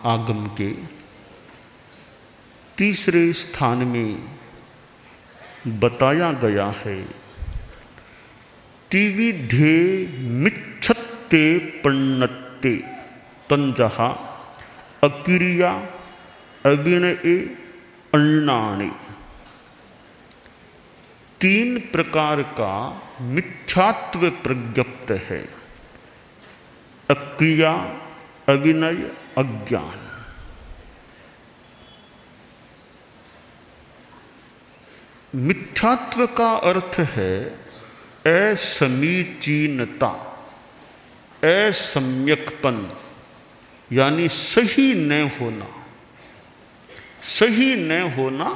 आगम के तीसरे स्थान में बताया गया है। त्रिविधे मिच्छत्ते पन्नत्ते तंजहा अक्रिया अविनय अन्नानि। तीन प्रकार का मिथ्यात्व प्रज्ञप्त है। अक्रिया, अविनय, अज्ञान। मिथ्यात्व का अर्थ है असमीचीनता, असम्यकपन, यानी सही न होना। सही न होना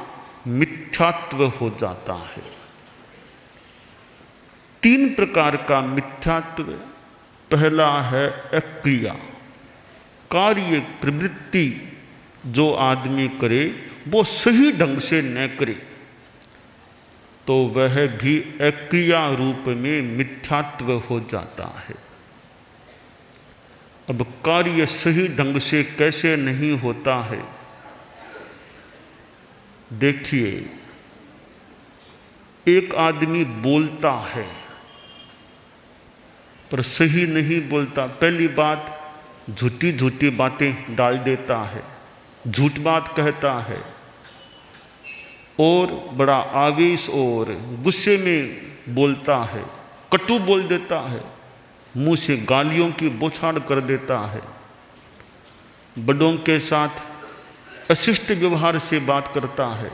मिथ्यात्व हो जाता है। तीन प्रकार का मिथ्यात्व। पहला है अक्रिया, कार्य प्रवृत्ति जो आदमी करे वो सही ढंग से न करे तो वह भी अक्रिया रूप में मिथ्यात्व हो जाता है। अब कार्य सही ढंग से कैसे नहीं होता है? देखिए, एक आदमी बोलता है पर सही नहीं बोलता। पहली बात, झूठी झूठी बातें डाल देता है, झूठ बात कहता है और बड़ा आवेश और गुस्से में बोलता है, कटु बोल देता है, मुंह से गालियों की बौछार कर देता है, बड़ों के साथ अशिष्ट व्यवहार से बात करता है।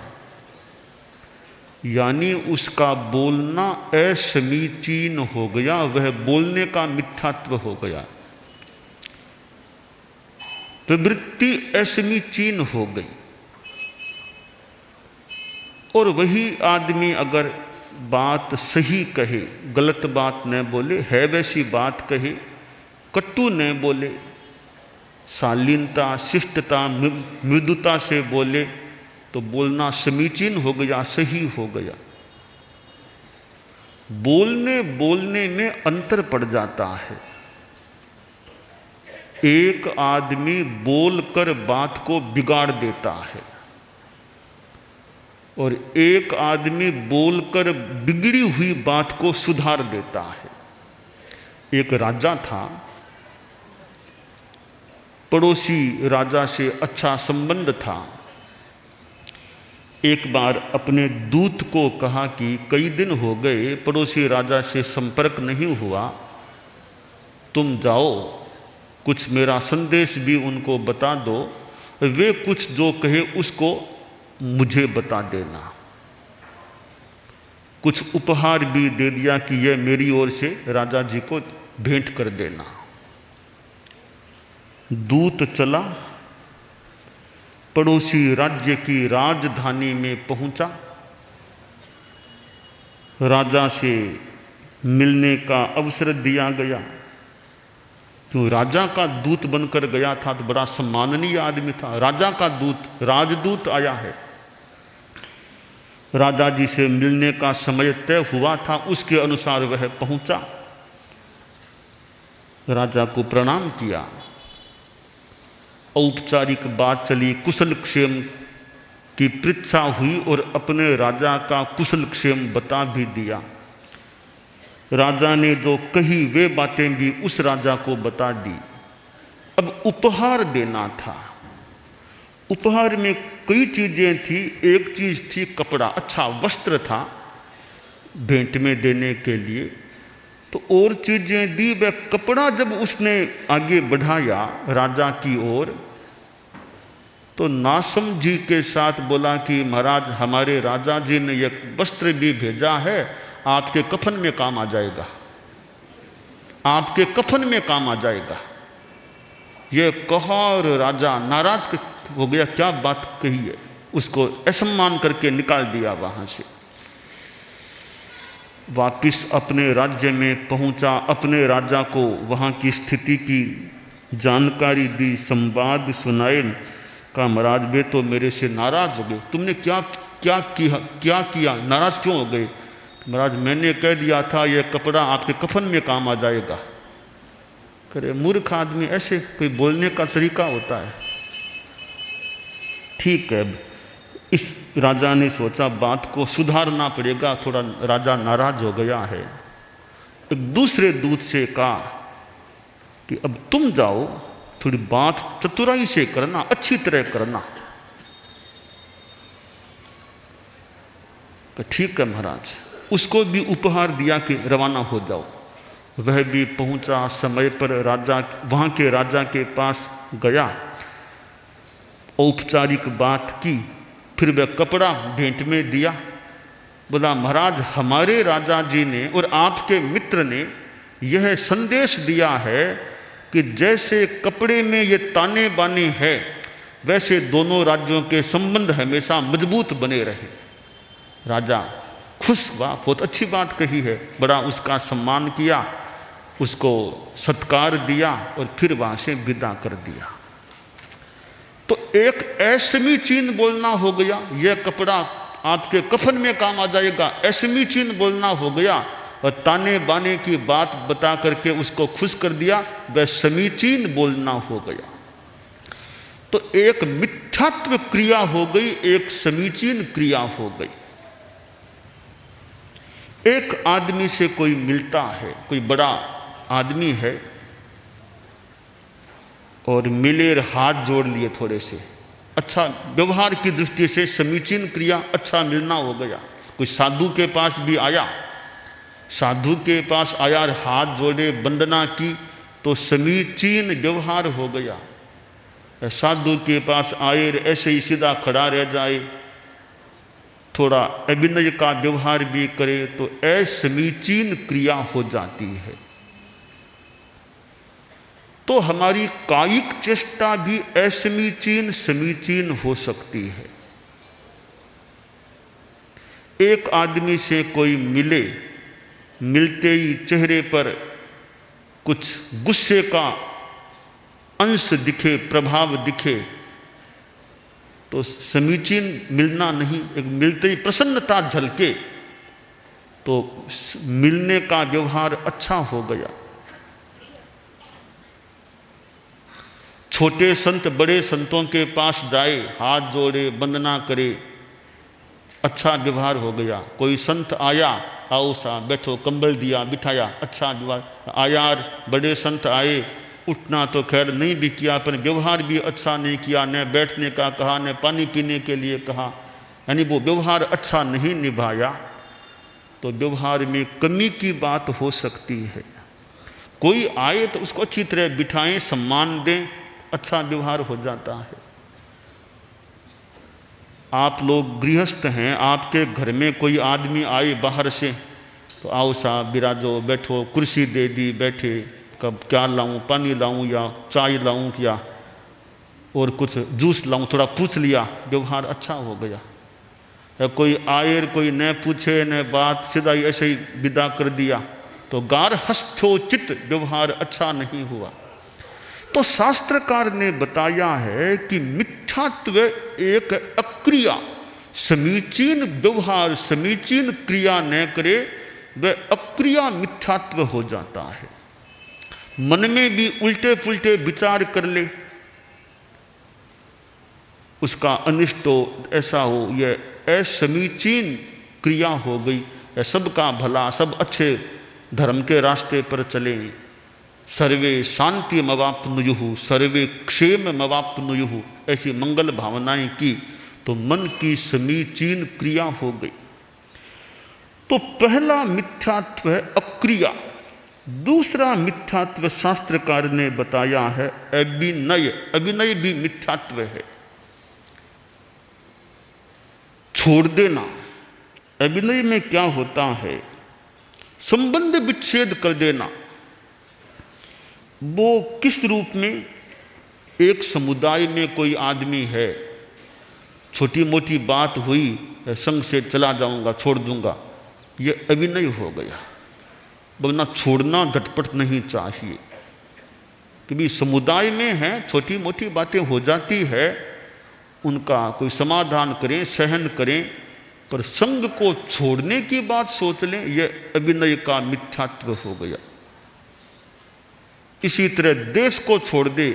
यानी उसका बोलना असमीचीन हो गया, वह बोलने का मिथ्यात्व हो गया, प्रवृत्ति असमीचीन हो गई। और वही आदमी अगर बात सही कहे, गलत बात न बोले, है वैसी बात कहे, कटु न बोले, शालीनता, शिष्टता, मृदुता से बोले तो बोलना समीचीन हो गया, सही हो गया। बोलने बोलने में अंतर पड़ जाता है। एक आदमी बोलकर बात को बिगाड़ देता है और एक आदमी बोलकर बिगड़ी हुई बात को सुधार देता है। एक राजा था, पड़ोसी राजा से अच्छा संबंध था। एक बार अपने दूत को कहा कि कई दिन हो गए पड़ोसी राजा से संपर्क नहीं हुआ, तुम जाओ कुछ मेरा संदेश भी उनको बता दो, वे कुछ जो कहे उसको मुझे बता देना। कुछ उपहार भी दे दिया कि यह मेरी ओर से राजा जी को भेंट कर देना। दूत चला, पड़ोसी राज्य की राजधानी में पहुंचा, राजा से मिलने का अवसर दिया गया। क्यों? राजा का दूत बनकर गया था तो बड़ा सम्माननीय आदमी था। राजा का दूत, राजदूत आया है। राजा जी से मिलने का समय तय हुआ था, उसके अनुसार वह पहुंचा, राजा को प्रणाम किया, औपचारिक बात चली, कुशल क्षेम की परीक्षा हुई और अपने राजा का कुशल क्षेम बता भी दिया। राजा ने जो कही वे बातें भी उस राजा को बता दी। अब उपहार देना था। उपहार में कई चीजें थी। एक चीज थी कपड़ा, अच्छा वस्त्र था भेंट में देने के लिए, तो और चीजें दी। वह कपड़ा जब उसने आगे बढ़ाया राजा की ओर तो नासमझी के साथ बोला कि महाराज, हमारे राजा जी ने एक वस्त्र भी भेजा है, आपके कफन में काम आ जाएगा, आपके कफन में काम आ जाएगा। यह कहा और राजा नाराज हो गया, क्या बात कही है, उसको असम्मान करके निकाल दिया वहां से। वापिस अपने राज्य में पहुंचा, अपने राजा को वहां की स्थिति की जानकारी दी, संवाद सुनाए। कहा, महाराज वे तो मेरे से नाराज हो गए, तुमने क्या किया, नाराज क्यों हो गए? महाराज मैंने कह दिया था यह कपड़ा आपके कफन में काम आ जाएगा। करे मूर्ख आदमी, ऐसे कोई बोलने का तरीका होता है? ठीक है। इस राजा ने सोचा बात को सुधारना पड़ेगा, थोड़ा राजा नाराज हो गया है। एक दूसरे दूत से कहा कि अब तुम जाओ, थोड़ी बात चतुराई से करना, अच्छी तरह करना। ठीक है महाराज। उसको भी उपहार दिया कि रवाना हो जाओ। वह भी पहुंचा समय पर, राजा वहां के राजा के पास गया, औपचारिक बात की, फिर वह कपड़ा भेंट में दिया। बोला महाराज हमारे राजा जी ने और आपके मित्र ने यह संदेश दिया है कि जैसे कपड़े में ये ताने बाने है वैसे दोनों राज्यों के संबंध हमेशा मजबूत बने रहे। राजा खुश हुआ, बहुत अच्छी बात कही है, बड़ा उसका सम्मान किया, उसको सत्कार दिया और फिर वहां से विदा कर दिया। तो एक असमीचीन बोलना हो गया, यह कपड़ा आपके कफन में काम आ जाएगा, असमीचीन बोलना हो गया, और ताने बाने की बात बता करके उसको खुश कर दिया, वह समीचीन बोलना हो गया। तो एक मिथ्यात्व क्रिया हो गई, एक समीचीन क्रिया हो गई। एक आदमी से कोई मिलता है, कोई बड़ा आदमी है, और मिले और हाथ जोड़ लिए थोड़े से, अच्छा व्यवहार की दृष्टि से समीचीन क्रिया, अच्छा मिलना हो गया। कोई साधु के पास भी आया, साधु के पास आया और हाथ जोड़े, वंदना की, तो समीचीन व्यवहार हो गया। साधु के पास आए ऐसे ही सीधा खड़ा रह जाए, थोड़ा अभिनय का व्यवहार भी करे, तो असमीचीन क्रिया हो जाती है। तो हमारी कायिक चेष्टा भी असमीचीन समीचीन हो सकती है। एक आदमी से कोई मिले, मिलते ही चेहरे पर कुछ गुस्से का अंश दिखे, प्रभाव दिखे, तो समीचीन मिलना नहीं। एक मिलते ही प्रसन्नता झलके तो मिलने का व्यवहार अच्छा हो गया। छोटे संत बड़े संतों के पास जाए, हाथ जोड़े, वंदना करे, अच्छा व्यवहार हो गया। कोई संत आया, आओ साहब बैठो, कंबल दिया, बिठाया, अच्छा व्यवहार। आयार बड़े संत आए, उठना तो खैर नहीं भी किया, पर व्यवहार भी अच्छा नहीं किया, न बैठने का कहा, न पानी पीने के लिए कहा, यानी वो व्यवहार अच्छा नहीं निभाया, तो व्यवहार में कमी की बात हो सकती है। कोई आए तो उसको अच्छी तरह बिठाएं, सम्मान दें, अच्छा व्यवहार हो जाता है। आप लोग गृहस्थ हैं, आपके घर में कोई आदमी आए बाहर से, तो आओ साहब बिराजो, बैठो, कुर्सी दे दी, बैठे, कब क्या लाऊं, पानी लाऊं या चाय लाऊं या और कुछ जूस लाऊं, थोड़ा पूछ लिया, व्यवहार अच्छा हो गया। कोई आए, कोई न पूछे न बात, सीधा ही ऐसे ही विदा कर दिया, तो गार हस्थोचित व्यवहार अच्छा नहीं हुआ। तो शास्त्रकार ने बताया है कि मिथ्यात्व एक अक्रिया, समीचीन व्यवहार, समीचीन क्रिया न करे, वह अक्रिया मिथ्यात्व हो जाता है। मन में भी उल्टे पुल्टे विचार कर ले, उसका अनिष्ट हो, ऐसा हो, यह असमीचीन क्रिया हो गई। सबका भला, सब अच्छे धर्म के रास्ते पर चले, सर्वे शांति मवाप्नुयुः, सर्वे क्षेम मवाप्नुयुः, ऐसी मंगल भावनाएं की, तो मन की समीचीन क्रिया हो गई। तो पहला मिथ्यात्व है अक्रिया। दूसरा मिथ्यात्व शास्त्रकार ने बताया है अभिनय। अभिनय भी मिथ्यात्व है, छोड़ देना। अभिनय में क्या होता है, संबंध विच्छेद कर देना। वो किस रूप में, एक समुदाय में कोई आदमी है, छोटी मोटी बात हुई, संग से चला जाऊंगा, छोड़ दूंगा, ये अभिनय हो गया। वरना छोड़ना झटपट नहीं चाहिए, क्योंकि समुदाय में है, छोटी मोटी बातें हो जाती है, उनका कोई समाधान करें, सहन करें, पर संग को छोड़ने की बात सोच लें, यह अभिनय का मिथ्यात्व हो गया। इसी तरह देश को छोड़ दे,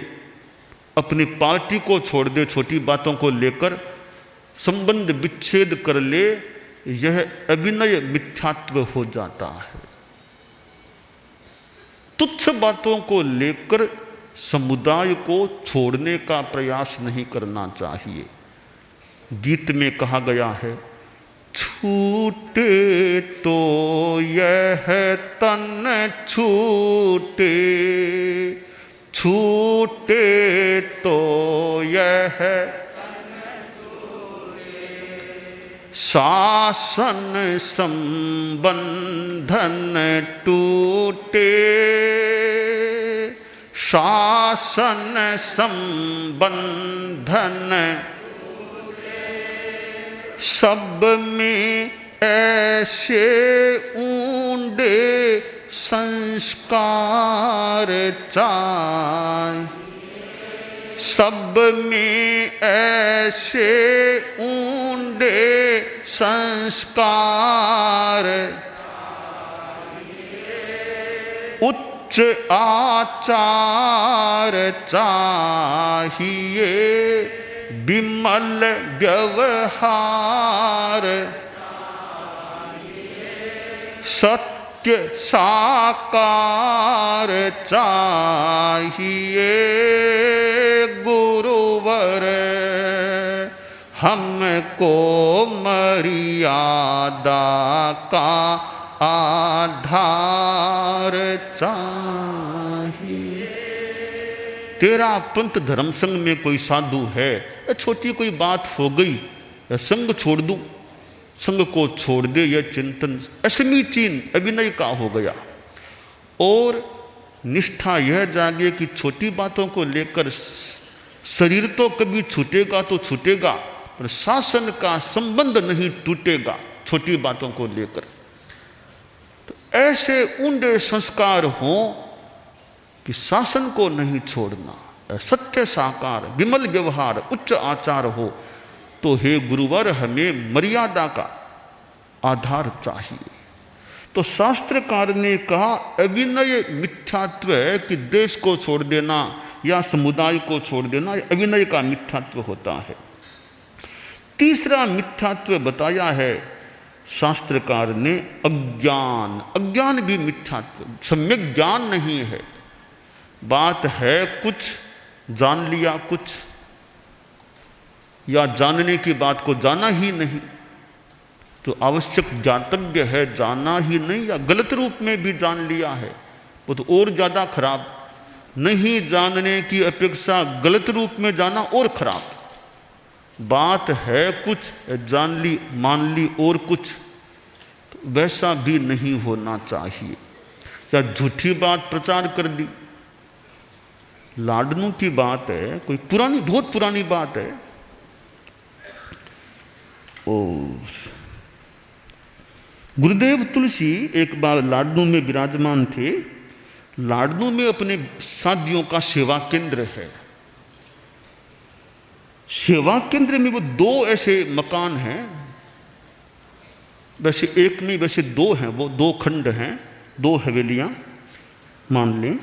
अपनी पार्टी को छोड़ दे, छोटी बातों को लेकर संबंध विच्छेद कर ले, यह अभिनय मिथ्यात्व हो जाता है। तुच्छ बातों को लेकर समुदाय को छोड़ने का प्रयास नहीं करना चाहिए। गीत में कहा गया है, छूटे तो यह तन छूटे, छूटे तो यह शासन संबंधन टूटे, शासन संबंधन सब में ऐसे ऊंडे संस्कार चाहिए, सब में ऐसे ऊंडे संस्कार, उच्च आचार चाहिए, विमल व्यवहार, सत्य साकार चाहिए, गुरुवर हमको मर्यादा का आधार चाहिए। तेरा पंथ धर्म संघ में कोई साधु है, छोटी कोई बात हो गई, संग छोड़ दूं, संग को छोड़ दे, यह चिंतन असमीचीन अभिनय का हो गया। और निष्ठा यह जागे कि छोटी बातों को लेकर शरीर तो कभी छूटेगा तो छूटेगा, पर शासन का संबंध नहीं टूटेगा छोटी बातों को लेकर। तो ऐसे ऊंडे संस्कार हों कि शासन को नहीं छोड़ना, सत्य साकार, विमल व्यवहार, उच्च आचार हो, तो हे गुरुवर हमें मर्यादा का आधार चाहिए। तो शास्त्रकार ने कहा अभिनय मिथ्यात्व है कि देश को छोड़ देना या समुदाय को छोड़ देना अभिनय का मिथ्यात्व होता है। तीसरा मिथ्यात्व बताया है शास्त्रकार ने अज्ञान। अज्ञान भी मिथ्यात्व, सम्यक ज्ञान नहीं है। बात है कुछ, जान लिया कुछ, या जानने की बात को जाना ही नहीं, तो आवश्यक ज्ञातव्य है जाना ही नहीं, या गलत रूप में भी जान लिया है वो तो और ज़्यादा खराब। नहीं जानने की अपेक्षा गलत रूप में जाना और खराब। बात है कुछ, जान ली मान ली और कुछ, तो वैसा भी नहीं होना चाहिए। या झूठी बात प्रचार कर दी। लाडनू की बात है, कोई पुरानी, बहुत पुरानी बात है। गुरुदेव तुलसी एक बार लाडनू में विराजमान थे। लाडनू में अपने साधियों का सेवा केंद्र है। सेवा केंद्र में वो दो ऐसे मकान हैं, वैसे एक नहीं वैसे दो हैं, वो दो खंड हैं, दो हवेलियां मान लें।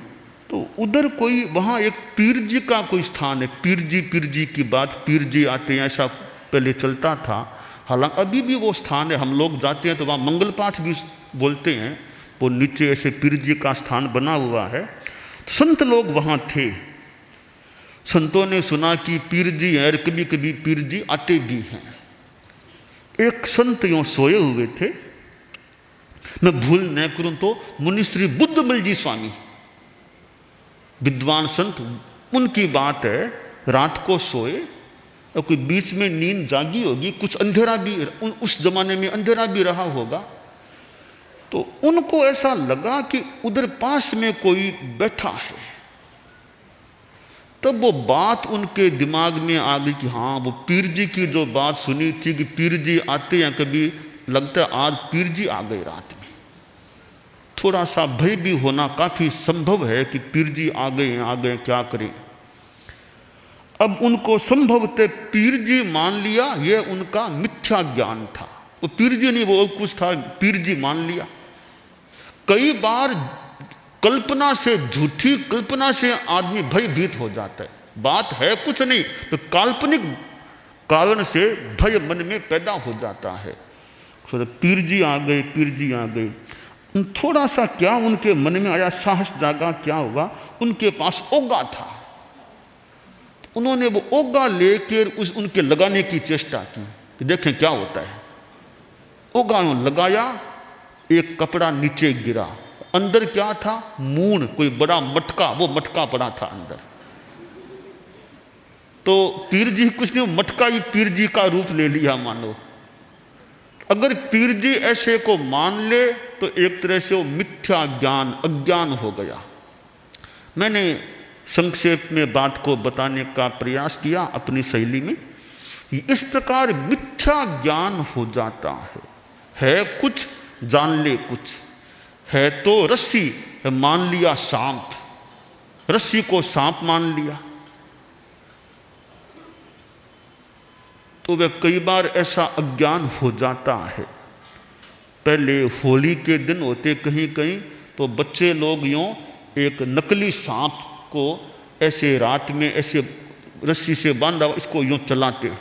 तो उधर कोई वहाँ एक पीर जी का कोई स्थान है। पीर जी की बात, पीर जी आते हैं ऐसा पहले चलता था। हालांकि अभी भी वो स्थान है, हम लोग जाते हैं तो वहाँ मंगल पाठ भी बोलते हैं। वो नीचे ऐसे पीर जी का स्थान बना हुआ है। संत लोग वहाँ थे। संतों ने सुना कि पीर जी हैं, और कभी कभी पीर जी आते भी हैं। एक संत यूँ सोए हुए थे, मैं भूल न करूँ तो मुनिश्री बुद्धमल जी स्वामी, विद्वान संत, उनकी बात है। रात को सोए और कोई बीच में नींद जागी होगी, कुछ अंधेरा भी, उस जमाने में अंधेरा भी रहा होगा, तो उनको ऐसा लगा कि उधर पास में कोई बैठा है। तब वो बात उनके दिमाग में आ गई कि हाँ, वो पीर जी की जो बात सुनी थी कि पीर जी आते हैं कभी, लगता है आज पीर जी आ गए रात में। थोड़ा सा भय भी होना काफी संभव है कि पीर जी आ गए, क्या करें। अब उनको संभवतः पीर जी मान लिया, यह उनका मिथ्या ज्ञान था। वो पीर जी नहीं, वो कुछ था, पीर जी मान लिया। कई बार कल्पना से, झूठी कल्पना से आदमी भयभीत हो जाता है। बात है कुछ नहीं, तो काल्पनिक कारण से भय मन में पैदा हो जाता है। तो पीर जी आ गए, पीर जी आ गए। थोड़ा सा क्या उनके मन में आया, साहस जागा, क्या हुआ, उनके पास ओगा था। उन्होंने वो ओगा लेकर उनके लगाने की चेष्टा की कि देखें क्या होता है। ओगा लगाया, एक कपड़ा नीचे गिरा, अंदर क्या था, मून, कोई बड़ा मटका, वो मटका पड़ा था अंदर। तो पीर जी कुछ नहीं, मटका ही पीर जी का रूप ले लिया मानो। अगर पीर जी ऐसे को मान ले तो एक तरह से वो मिथ्या ज्ञान, अज्ञान हो गया। मैंने संक्षेप में बात को बताने का प्रयास किया अपनी शैली में। इस प्रकार मिथ्या ज्ञान हो जाता है कुछ, जान ले कुछ। है तो रस्सी, मान लिया सांप, रस्सी को सांप मान लिया। तो वह कई बार ऐसा अज्ञान हो जाता है। पहले होली के दिन होते कहीं कहीं तो बच्चे लोग यूँ एक नकली सांप को ऐसे रात में ऐसे रस्सी से बांधा, इसको यूँ चलाते,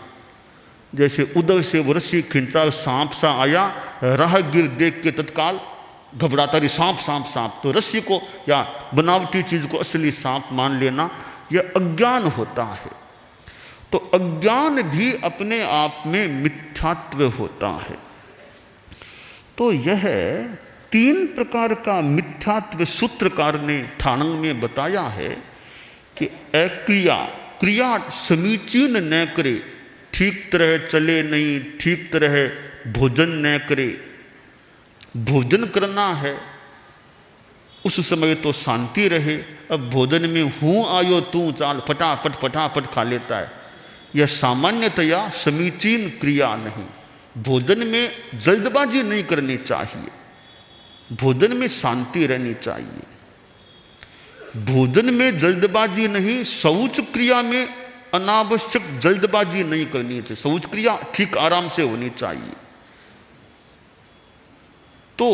जैसे उधर से वो रस्सी खींचा, सांप सा आया, राहगीर देख के तत्काल घबराता, रही सांप सांप सांप। तो रस्सी को या बनावटी चीज को असली सांप मान लेना, यह अज्ञान होता है। तो अज्ञान भी अपने आप में मिथ्यात्व होता है। तो यह 3 प्रकार का मिथ्यात्व सूत्रकार ने ठाणंग में बताया है कि अक्रिया, क्रिया समीचीन न करे, ठीक तरह चले नहीं, ठीक तरह भोजन न करे। भोजन करना है, उस समय तो शांति रहे, अब भोजन में हूँ आयो तू चाल, फटाफट फटाफट खा लेता है। यह सामान्यतया समीचीन क्रिया नहीं। भोजन में जल्दबाजी नहीं करनी चाहिए, भोजन में शांति रहनी चाहिए। भोजन में जल्दबाजी नहीं, शौच क्रिया में अनावश्यक जल्दबाजी नहीं करनी चाहिए। शौच क्रिया ठीक आराम से होनी चाहिए। तो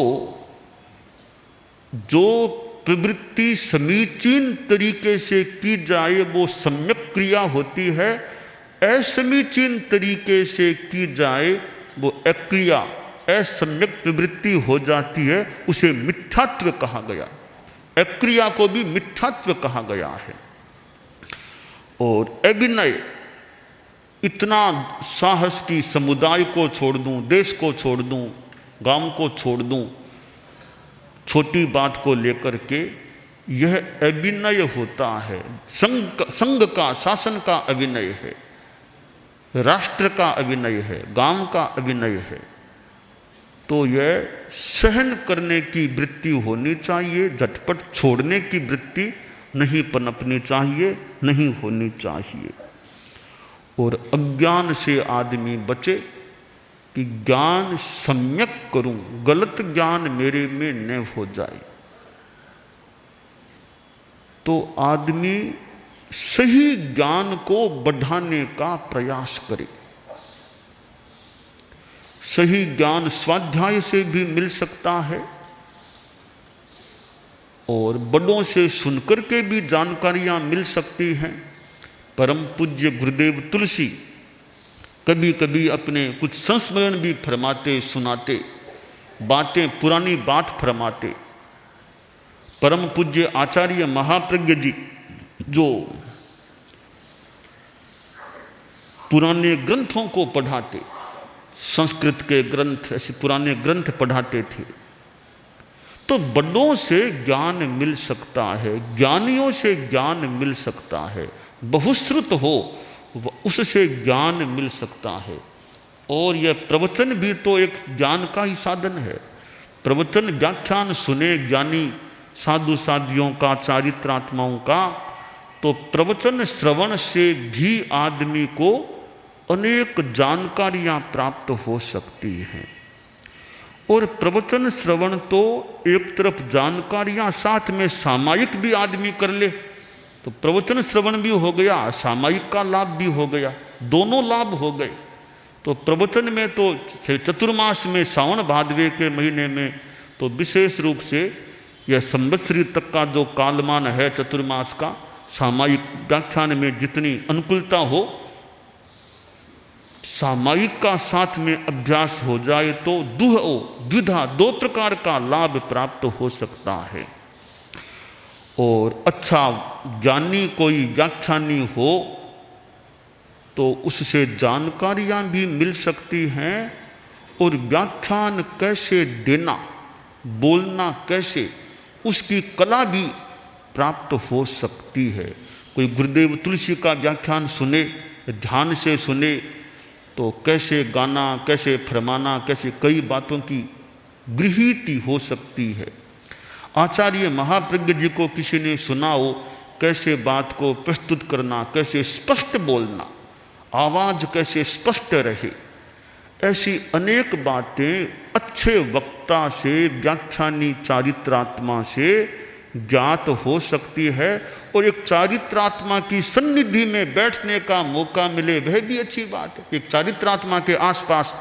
जो प्रवृत्ति समीचीन तरीके से की जाए वो सम्यक क्रिया होती है, असमीचीन तरीके से की जाए वो अक्रिया, असम्यक प्रवृत्ति हो जाती है, उसे मिथ्यात्व कहा गया। अक्रिया को भी मिथ्यात्व कहा गया है। और अभिनय, इतना साहस की समुदाय को छोड़ दूं, देश को छोड़ दूं, गांव को छोड़ दूं, छोटी बात को लेकर के, यह अभिनय होता है। संघ का, शासन का अभिनय है, राष्ट्र का अभिनय है, गांव का अभिनय है। तो यह सहन करने की वृत्ति होनी चाहिए, झटपट छोड़ने की वृत्ति नहीं पनपनी चाहिए, नहीं होनी चाहिए। और अज्ञान से आदमी बचे कि ज्ञान सम्यक करूं, गलत ज्ञान मेरे में न हो जाए। तो आदमी सही ज्ञान को बढ़ाने का प्रयास करे। सही ज्ञान स्वाध्याय से भी मिल सकता है और बड़ों से सुनकर के भी जानकारियां मिल सकती हैं। परम पूज्य गुरुदेव तुलसी कभी कभी अपने कुछ संस्मरण भी फरमाते, सुनाते, बातें पुरानी बात फरमाते। परम पूज्य आचार्य महाप्रज्ञ जी जो पुराने ग्रंथों को पढ़ाते, संस्कृत के ग्रंथ, ऐसे पुराने ग्रंथ पढ़ाते थे, तो बड़ों से ज्ञान मिल सकता है, ज्ञानियों से ज्ञान मिल सकता है। बहुश्रुत हो उससे ज्ञान मिल सकता है। और यह प्रवचन भी तो एक ज्ञान का ही साधन है। प्रवचन व्याख्यान सुने ज्ञानी साधु साधियों का, चारित्रात्माओं का, तो प्रवचन श्रवण से भी आदमी को अनेक जानकारियां प्राप्त हो सकती हैं। और प्रवचन श्रवण तो एक तरफ जानकारियां, साथ में सामायिक भी आदमी कर ले तो प्रवचन श्रवण भी हो गया, सामायिक का लाभ भी हो गया, दोनों लाभ हो गए। तो प्रवचन में तो चतुर्मास में, सावन भादवे के महीने में तो विशेष रूप से यह संवत्सरी तक का जो कालमान है चतुर्मास का, सामायिक व्याख्यान में जितनी अनुकूलता हो, सामायिक का साथ में अभ्यास हो जाए तो द्विधा 2 प्रकार का लाभ प्राप्त हो सकता है। और अच्छा ज्ञानी कोई व्याख्यानी हो तो उससे जानकारियां भी मिल सकती हैं, और व्याख्यान कैसे देना, बोलना कैसे, उसकी कला भी प्राप्त हो सकती है। कोई गुरुदेव तुलसी का व्याख्यान सुने, ध्यान से सुने, तो कैसे गाना, कैसे फरमाना, कैसे कई बातों की गृहीति हो सकती है। आचार्य महाप्रज्ञ जी को किसी ने सुना हो, कैसे बात को प्रस्तुत करना, कैसे स्पष्ट बोलना, आवाज कैसे स्पष्ट रहे, ऐसी अनेक बातें अच्छे वक्ता से, व्याख्यानी चारित्रात्मा से ज्ञात हो सकती है। और एक चारित्रात्मा की सन्निधि में बैठने का मौका मिले, वह भी अच्छी बात है। एक चारित्रात्मा के आसपास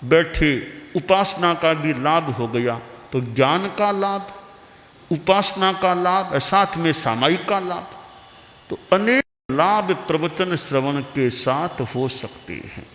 बैठे उपासना का भी लाभ हो गया, तो ज्ञान का लाभ, उपासना का लाभ, साथ में सामायिक का लाभ, तो अनेक लाभ प्रवचन श्रवण के साथ हो सकते हैं।